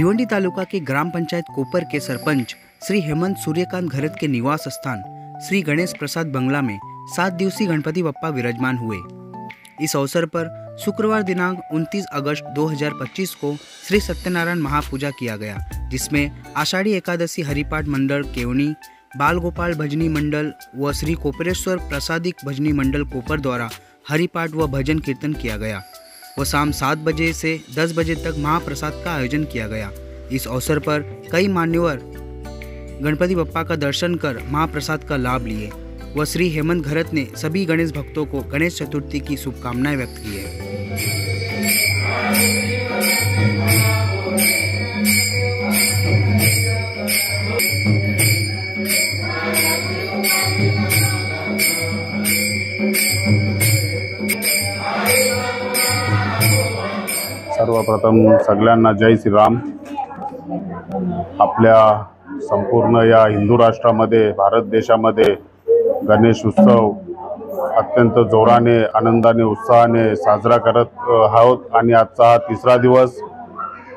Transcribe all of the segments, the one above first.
भिवंडी तालुका के ग्राम पंचायत कोपर के सरपंच श्री हेमंत सूर्यकांत घरत के निवास स्थान श्री गणेश प्रसाद बंगला में 7 दिवसीय गणपति बप्पा विराजमान हुए। इस अवसर पर शुक्रवार दिनांक 29 अगस्त 2025 को श्री सत्यनारायण महापूजा किया गया, जिसमें आषाढ़ी एकादशी हरिपाठ मंडल केवनी, बाल गोपाल भजनी मंडल व श्री कोपरेश्वर प्रसादिक भजनी मंडल कोपर द्वारा हरिपाठ व भजन कीर्तन किया गया व शाम 7 बजे से 10 बजे तक महाप्रसाद का आयोजन किया गया। इस अवसर पर कई मान्यवर गणपति बप्पा का दर्शन कर महाप्रसाद का लाभ लिए व श्री हेमंत घरत ने सभी गणेश भक्तों को गणेश चतुर्थी की शुभकामनाएं व्यक्त की है। सर्वप्रथम सगळ्यांना जय श्रीराम। आपल्या संपूर्ण या हिंदू राष्ट्रामध्ये भारत देशामध्ये गणेश उत्सव अत्यंत जोराने आनंदाने उत्साहाने साजरा करत आहोत आणि आजचा हा तिसरा दिवस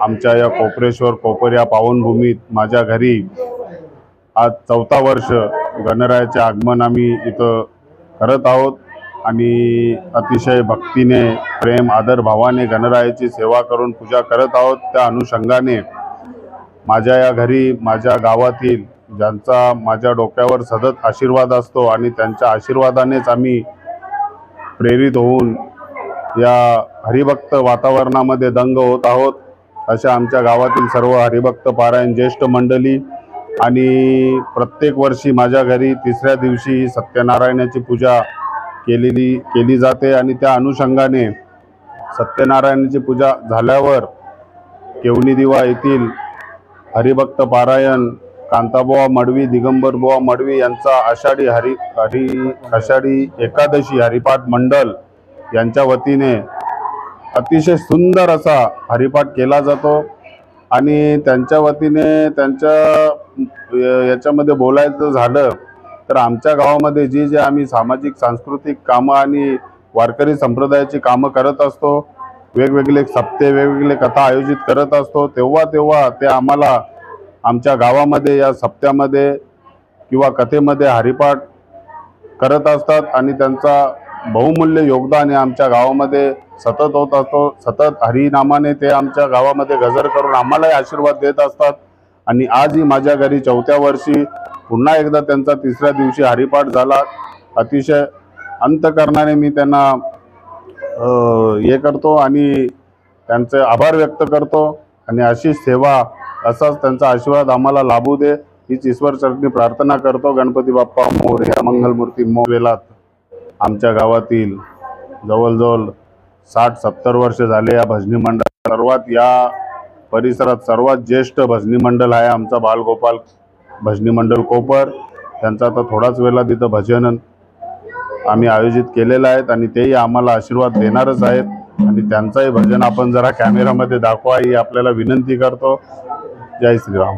आमच्या या कोपरेश्वर कोपर या पावनभूमीत माझ्या घरी आज 4था वर्ष गणरायाचे आगमन आम्ही इथं करत आहोत आणि अतिशय भक्तीने प्रेम आदर भावाने गणरायाची सेवा करून पूजा करत आहोत। त्या अनुषंगाने माझ्या या घरी माझ्या गावातील ज्यांचा माझ्या डोक्यावर सतत आशीर्वाद असतो आणि त्यांच्या आशीर्वादानेच आम्ही प्रेरित होऊन या हरिभक्त वातावरणामध्ये दंग होत आहोत, अशा आमच्या गावातील सर्व हरिभक्त पारायण ज्येष्ठ मंडळी आणि प्रत्येक वर्षी माझ्या घरी तिसऱ्या दिवशी सत्यनारायणाची पूजा केली जाते आणि त्या अनुषंगाने सत्यनारायणाची पूजा झाल्यावर केवनी दिवा येथील हरिभक्त पारायण कांताबुवा मडवी दिगंबरबुवा मडवी यांचा आषाढी एकादशी हरिपाठ मंडल यांच्या वतीने अतिशय सुंदर असा हरिपाठ केला जातो आणि त्यांच्या वतीने त्यांच्या याच्यामध्ये बोलायचं झालं तर आमच्या गावामध्ये जे आम्ही सामाजिक सांस्कृतिक कामं आणि वारकरी संप्रदायाची कामं करत असतो, वेगवेगळे सप्ते वेगवेगळे कथा आयोजित करत असतो, तेव्हा ते आम्हाला आमच्या गावामध्ये या सप्त्यामध्ये किंवा कथेमध्ये हरिपाठ करत असतात आणि त्यांचा बहुमूल्य योगदान हे आमच्या गावामध्ये सतत होत असतो। सतत हरिनामाने ते आमच्या गावामध्ये गजर करून आम्हालाही आशीर्वाद देत असतात आणि आजही माझ्या घरी 4थ्या वर्षी पुन्हा एकदा त्यांचा तिसऱ्या दिवशी हरिपाठ झाला। अतिशय अंतःकरणाने मी त्यांना हे करतो आणि त्यांचे आभार व्यक्त करतो आणि अशीच सेवा असाच त्यांचा आशीर्वाद आम्हाला लाभू दे हीच ईश्वर चरणी प्रार्थना करतो। गणपती बाप्पा मोरया, मंगलमूर्ती मोरवेलात। आमच्या गावातील जवळजवळ 60-70 वर्ष झाले या भजनी मंडळ सर्वात या परिसरात सर्वात ज्येष्ठ भजनी मंडळ आहे आमचा बालगोपाल भजनी मंडळ कोपर। त्यांचा आता थोडाच वेळा तिथं भजन आम्ही आयोजित केलेलं आहे आणि तेही आम्हाला आशीर्वाद देणारच आहेत आणि त्यांचाही भजन आपण जरा कॅमेरामध्ये दाखवा ही आपल्याला विनंती करतो। जय श्रीराम।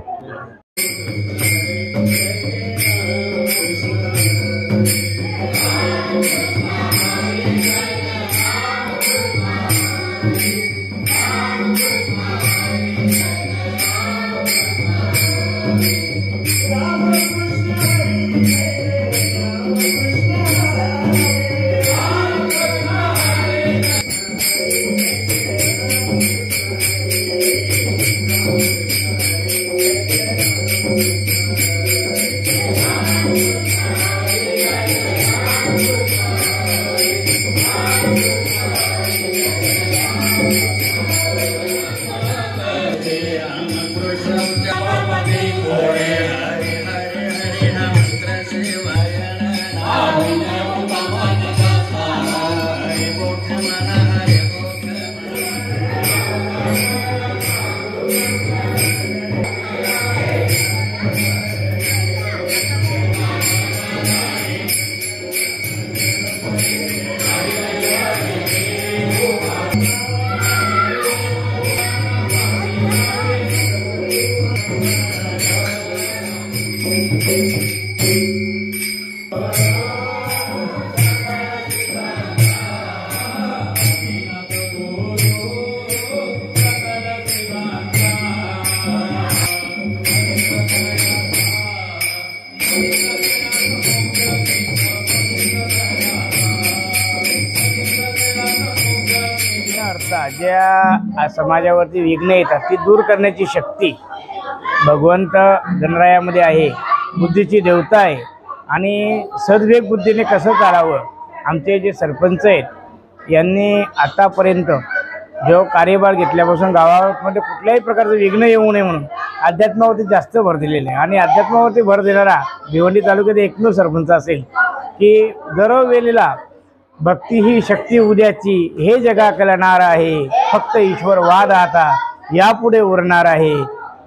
Thank you. ज्या समाजावरती विघ्न येतात ती दूर करण्याची शक्ती भगवंत गणरायामध्ये आहे. बुद्धीची देवता आहे आणि सद्विवेक बुद्धीने कसं चालावं. आमचे जे सरपंच आहेत यांनी आतापर्यंत जो कार्यभार घेतल्यापासून गावामध्ये कुठल्याही प्रकारचं विघ्न येऊ नये म्हणून अध्यात्मावरती जास्त भर दिलेलं आहे. आणि अध्यात्मावरती भर देणारा भिवंडी तालुक्यात एकमेव सरपंच असेल की दरवेळेला भक्ती ही शक्ती उद्याची हे जगा कळणार आहे, फक्त ईश्वर वाद आता यापुढे उरणार आहे.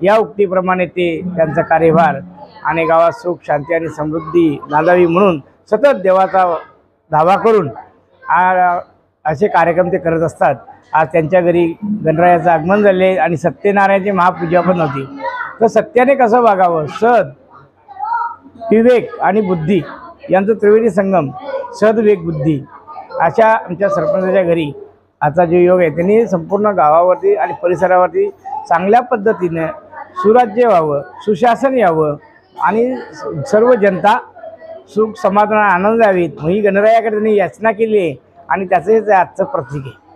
या उक्तीप्रमाणे ते त्यांचा कार्यभार आणि गावात सुख शांती आणि समृद्धी नांदावी म्हणून सतत देवाचा धावा करून असे कार्यक्रम ते करत असतात. आज त्यांच्या घरी गणरायाचं आगमन झाले आणि सत्यनारायणाची महापूजा पण होती. तर सत्याने कसं वागावं, सद विवेक आणि बुद्धी यांचं त्रिवेणी संगम, सद्विवेक बुद्धी अशा आमच्या सरपंचाच्या घरी आता जो योग आहे त्यांनी संपूर्ण गावावरती आणि परिसरावरती चांगल्या पद्धतीने सुराज्य व्हावं, सुशासन यावं आणि सर्व जनता सुख समाधान आनंद द्यावीत ही गणरायाकडे त्यांनी याचना केली आहे आणि त्याचं हे आजचं प्रतीक आहे.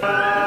जय